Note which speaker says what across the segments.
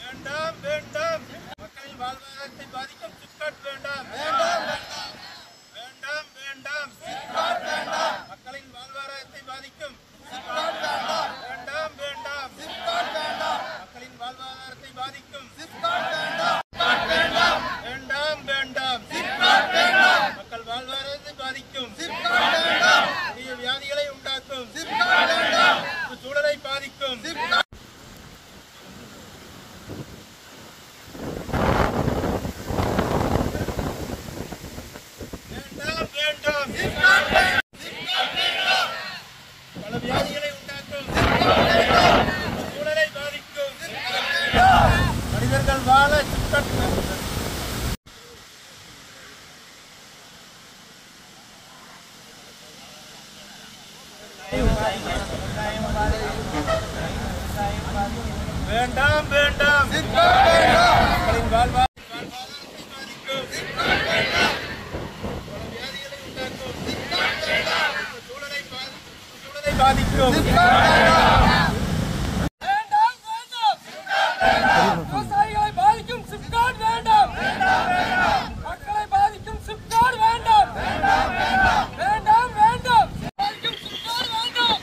Speaker 1: வேண்டாம் வேண்டாம் மக்களின் வாழ்வாதாரத்தை பாதிக்கும்
Speaker 2: விவசாயிகளை பாதிக்கும் சிப்காட் வேண்டாம், மக்களை பாதிக்கும் சிப்காட் வேண்டாம், வேண்டாம் வேண்டாம், பாதிக்கும் சிப்காட் வேண்டாம்,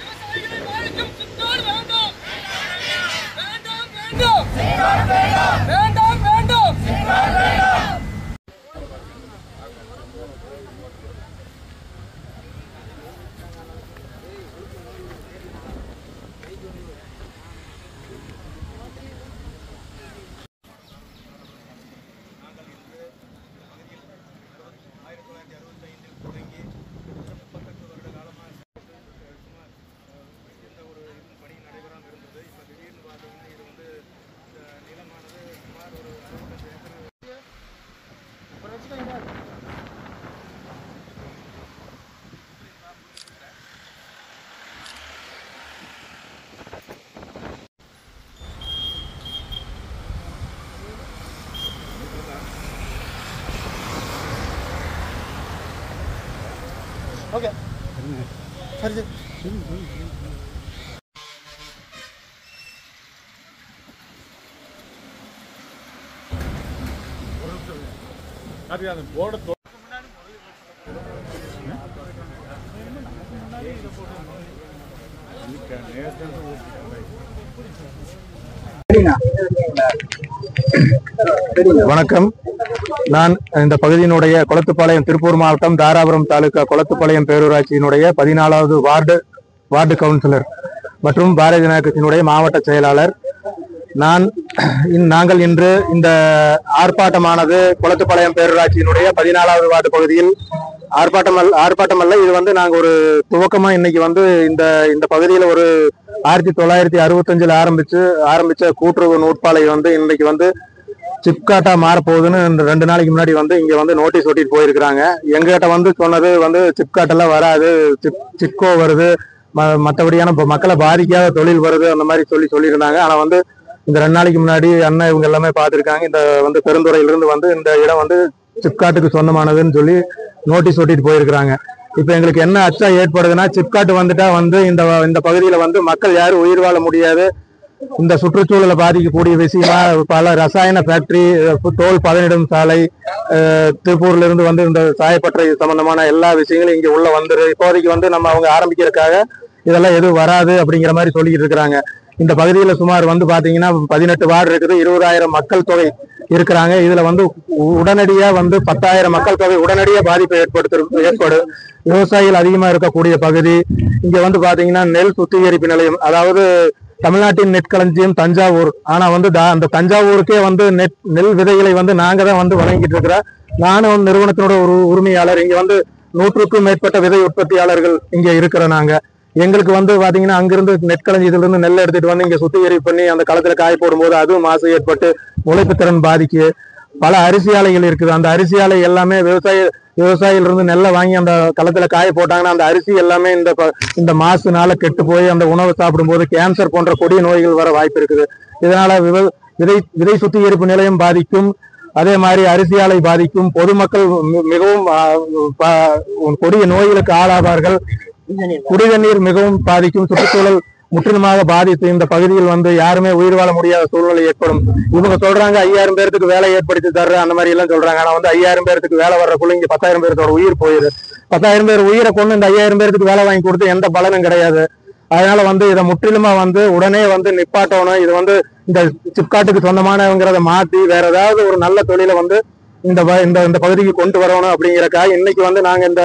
Speaker 2: விவசாயிகளை பாதிக்கும் சிப்காட் வேண்டாம், வேண்டாம் வேண்டாம், வேண்டாம் வேண்டாம்.
Speaker 1: ஓகே சரி அது போர்டு
Speaker 3: வணக்கம். நான் இந்த பகுதியினுடைய கொளத்துப்பாளையம், திருப்பூர் மாவட்டம் தாராபுரம் தாலுகா கொளத்துப்பாளையம் பேரூராட்சியினுடைய 14வது வார்டு கவுன்சிலர் மற்றும் பாரதிய ஜனதா கட்சியினுடைய மாவட்ட செயலாளர். நாங்கள் இன்று இந்த ஆர்ப்பாட்டமானது கொளத்துப்பாளையம் பேரூராட்சியினுடைய 14வது வார்டு பகுதியில் ஆர்ப்பாட்டம் அல்ல, இது நாங்கள் ஒரு துவக்கமா இன்னைக்கு இந்த பகுதியில் ஒரு 1965 ஆரம்பிச்ச கூட்டுறவு நூற்பாலை இன்னைக்கு சிப்காட்டா மாறப்போகுதுன்னு 2 நாளைக்கு முன்னாடி இங்க நோட்டீஸ் ஒட்டிட்டு போயிருக்கிறாங்க. எங்கிட்ட சொன்னது சிப்காட்டெல்லாம் வராது, சிப்கோ வருது, மற்றபடியான மக்களை பாதிக்காத தொழில் வருது, அந்த மாதிரி சொல்லியிருந்தாங்க. ஆனா இந்த 2 நாளைக்கு முன்னாடி அண்ணன் இவங்க எல்லாமே பார்த்துருக்காங்க. இந்த பெருந்துறையிலிருந்து இந்த இடம் சிப்காட்டுக்கு சொந்தமானதுன்னு சொல்லி நோட்டீஸ் ஒட்டிட்டு போயிருக்கிறாங்க. இப்ப எங்களுக்கு என்ன அச்சா ஏற்படுதுன்னா, சிப்காட் வந்துட்டா இந்த பகுதியில மக்கள் யாரும் உயிர் வாழ முடியாது. இந்த சுற்றுச்சூழலை பாதிக்கக்கூடிய விஷயமா பல ரசாயன ஃபேக்டரி, தோல் பதனிடும் சாலை, திருப்பூர்ல இருந்து இந்த சாயப்பட்டறை சம்பந்தமான எல்லா விஷயங்களும் இங்க உள்ள வந்துரு. இப்போதைக்கு நம்ம அவங்க ஆரம்பிக்கிறதுக்காக இதெல்லாம் எதுவும் வராது அப்படிங்கிற மாதிரி சொல்லிட்டு இருக்கிறாங்க. இந்த பகுதியில சுமார் பாத்தீங்கன்னா 18 வார்டு இருக்குது, 20,000 மக்கள் தொகை இருக்கிறாங்க. இதுல உடனடியா 10,000 மக்கள் தொகை உடனடியா பாதிப்பை ஏற்படும். விவசாயிகள் அதிகமா இருக்கக்கூடிய பகுதி. இங்க பாத்தீங்கன்னா நெல் சுத்திகரிப்பு நிலையம், அதாவது தமிழ்நாட்டின் நெற்களஞ்சியம் தஞ்சாவூர். ஆனா அந்த தஞ்சாவூருக்கே நெல் விதைகளை நாங்க தான் வழங்கிட்டு இருக்கிறோம். நானும் நிறுவனத்தினோட ஒரு உரிமையாளர். இங்க 100க்கும் மேற்பட்ட விதை உற்பத்தியாளர்கள் இங்க இருக்கிறோம். நாங்க எங்களுக்கு பாத்தீங்கன்னா அங்கிருந்து நெற்களஞ்சியத்துல இருந்து நெல் எடுத்துட்டு இங்க சுத்திகரிப்பு பண்ணி அந்த களத்துல காய போடும் போது அதுவும் மாசு ஏற்பட்டு உழைப்பு திறன் பாதிக்கு. பல அரிசி ஆலைகள் இருக்குது. அந்த அரிசி ஆலை எல்லாமே விவசாயிலிருந்து நெல்லை வாங்கி அந்த களத்துல காய போட்டாங்கன்னா அந்த அரிசி எல்லாமே இந்த மாசுனால கெட்டு போய் அந்த உணவு சாப்பிடும் போது கேன்சர் போன்ற கொடிய நோய்கள் வர வாய்ப்பு இருக்குது. இதனால விதை சுத்திகரிப்பு நிலையம் பாதிக்கும், அதே மாதிரி அரிசி ஆலை பாதிக்கும். பொதுமக்கள் மிகவும் கொடிய நோய்களுக்கு ஆளாவார்கள். குடிநீர் மிகவும் பாதிக்கும். சுற்றுச்சூழல் முற்றிலுமாக பாதித்து இந்த பகுதியில் யாருமே உயிர் வாழ முடியாத சூழ்நிலை ஏற்படும். இவங்க சொல்றாங்க 5000 பேருக்கு வேலை ஏற்படுத்தி தர்ற அந்த மாதிரி எல்லாம் சொல்றாங்க. ஆனா 5000 பேருக்கு வேலை வர்றக்குள்ள இங்க 10,000 பேருக்கோட உயிர் போயிரு. 10,000 பேர் உயிரை கொண்டு இந்த 5000 பேருக்கு வேலை வாங்கி கொடுத்து எந்த பலனும் கிடையாது. அதனால இதை முற்றிலுமா உடனே நிப்பாட்டணும். இது இந்த சிப்காட்டுக்கு சொந்தமானவங்கிறத மாத்தி வேற ஏதாவது ஒரு நல்ல தொழிலை இந்த பகுதிக்கு கொண்டு வரணும் அப்படிங்கிறக்காக இன்னைக்கு நாங்க இந்த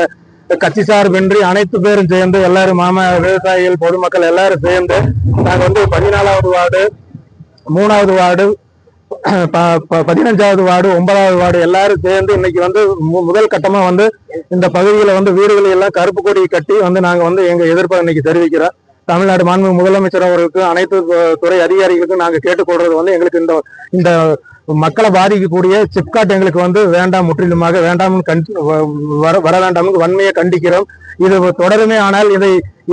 Speaker 3: கட்சி சார்பின்றி அனைத்து பேரும் சேர்ந்து எல்லாரும் விவசாயிகள், பொதுமக்கள் எல்லாரும் சேர்ந்து நாங்க 14வது வார்டு, 3வது வார்டு, 15வது வார்டு, 9வது வார்டு எல்லாரும் சேர்ந்து இன்னைக்கு முதல் கட்டமா இந்த பகுதியில வீடுகளை எல்லாம் கருப்பு கொடி கட்டி நாங்க எங்க எதிர்ப்பை இன்னைக்கு தெரிவிக்கிறோம். தமிழ்நாடு மாண்புமிகு முதலமைச்சர் அவர்களுக்கு, அனைத்து துறை அதிகாரிகளுக்கும் நாங்க கேட்டுக்கொள்றது எங்களுக்கு இந்த மக்களை பாதிக்கக்கூடிய சிப்காட் எங்களுக்கு வேண்டாம், முற்றிலுமாக வேண்டாம், வர வேண்டாம், வன்மையை கண்டிக்கிறோம். இது தொடருமே ஆனால்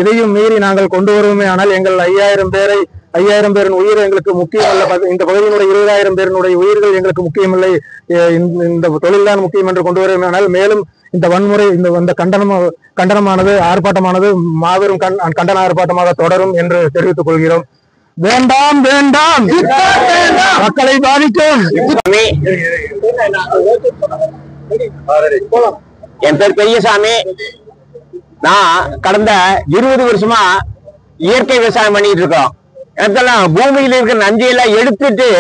Speaker 3: இதையும் மீறி நாங்கள் கொண்டு வருவோமே ஆனால் எங்கள் 5000 பேரின் உயிர் எங்களுக்கு முக்கியம் அல்ல. இந்த பகுதியினுடைய 20,000 பேரினுடைய உயிர்கள் எங்களுக்கு முக்கியமில்லை. இந்த தொழில் தான் முக்கியம் என்று கொண்டு வருவோமே ஆனால் மேலும் இந்த வன்முறை, இந்த கண்டனமானது, ஆர்ப்பாட்டமானது மாபெரும் கண்டன ஆர்ப்பாட்டமாக தொடரும் என்று தெரிவித்துக் கொள்கிறோம். வேண்டாம் வேண்டாம், மக்களை பாதிக்கும்.
Speaker 4: என் பேர் பெரியசாமி. நான் கடந்த 20 வருஷமா இயற்கை விவசாயம் பண்ணிட்டு இருக்கோம். இடத்தெல்லாம் பூமியில இருக்கிற நஞ்சையெல்லாம் எடுத்துட்டு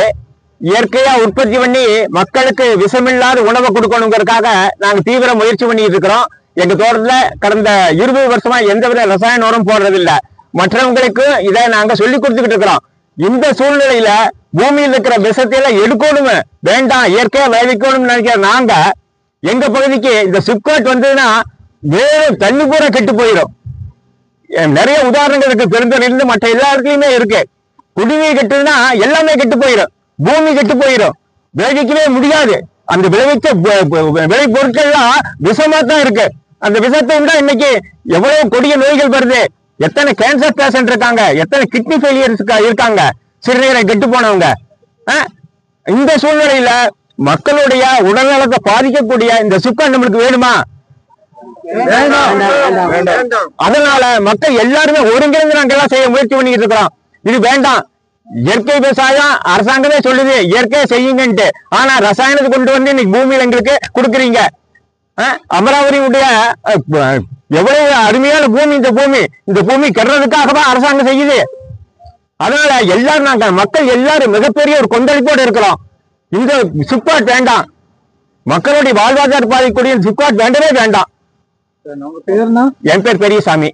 Speaker 4: இயற்கையா உற்பத்தி பண்ணி மக்களுக்கு விஷமில்லாத உணவை கொடுக்கணுங்கிறதுக்காக நாங்க தீவிர முயற்சி பண்ணிட்டு இருக்கிறோம். எங்க தோட்டத்துல கடந்த 20 வருஷமா எந்தவித ரசாயன உரம் போடுறதில்லை. மற்றவங்களுக்கு இதை நாங்க சொல்லி கொடுத்துக்கிட்டு இருக்கிறோம். இந்த சூழ்நிலையில பூமியில் இருக்கிற விஷத்தையெல்லாம் எடுக்கணுமே, வேண்டாம், இயற்கையா விளைவிக்கணும்னு நினைக்கிற நாங்க எங்க பகுதிக்கு இந்த சிப்காட் வந்ததுன்னா வேறு தண்ணி பூரா கெட்டு போயிடும். நிறைய உதாரணங்கள் இருக்கு. பெருந்தொழிலிருந்து மற்ற எல்லா இடத்துலயுமே இருக்கு. குடிநீர் கெட்டுதுன்னா எல்லாமே கெட்டு போயிடும், பூமி கெட்டு போயிடும், விளைவிக்கவே முடியாது. அந்த விளைவிச்ச விளை பொருட்கள்லாம் விஷமா தான் இருக்கு. அந்த விஷத்தை தான் இன்னைக்கு எவ்வளவு கொடிய நோய்கள் வருது. எத்தனை கேன்சர் பேஷண்ட் இருக்காங்க, எத்தனை கிட்னி ஃபெயிலியர்ஸ் இருக்காங்க, சிறுநீரை கெட்டு போனவங்க. இந்த சூழ்நிலையில மக்களுடைய உடல்நலத்தை பாதிக்கக்கூடிய இந்த சிப்காட் நம்மளுக்கு வேணுமா? அதனால மக்கள் எல்லாருமே ஒருங்கிணைந்து நாங்க எல்லாம் செய்ய முயற்சி பண்ணிட்டு இருக்கிறோம். இது வேண்டாம். இயற்கை விவசாயம் அரசாங்கமே சொல்லுது இயற்கையை செய்யுங்கன்ட்டு. ஆனா ரசாயனத்தை கொண்டு வந்து இன்னைக்கு பூமியில எங்களுக்கு கொடுக்குறீங்க. அமராவதியுடைய எவ்வளவு அருமையான பூமி இந்த பூமி கெடுறதுக்காகதான் அரசாங்கம் செய்யுது. அதனால எல்லாரும் நாங்க மக்கள் எல்லாரும் மிகப்பெரிய ஒரு கொந்தளிப்போடு இருக்கிறோம். இந்த சிப்காட் வேண்டாம். மக்களுடைய வாழ்வாதார பாதிக்கூடிய சிப்காட் வேண்டவே வேண்டாம்.
Speaker 3: உங்க பேருனா?
Speaker 4: என் பேர் பெரியசாமி.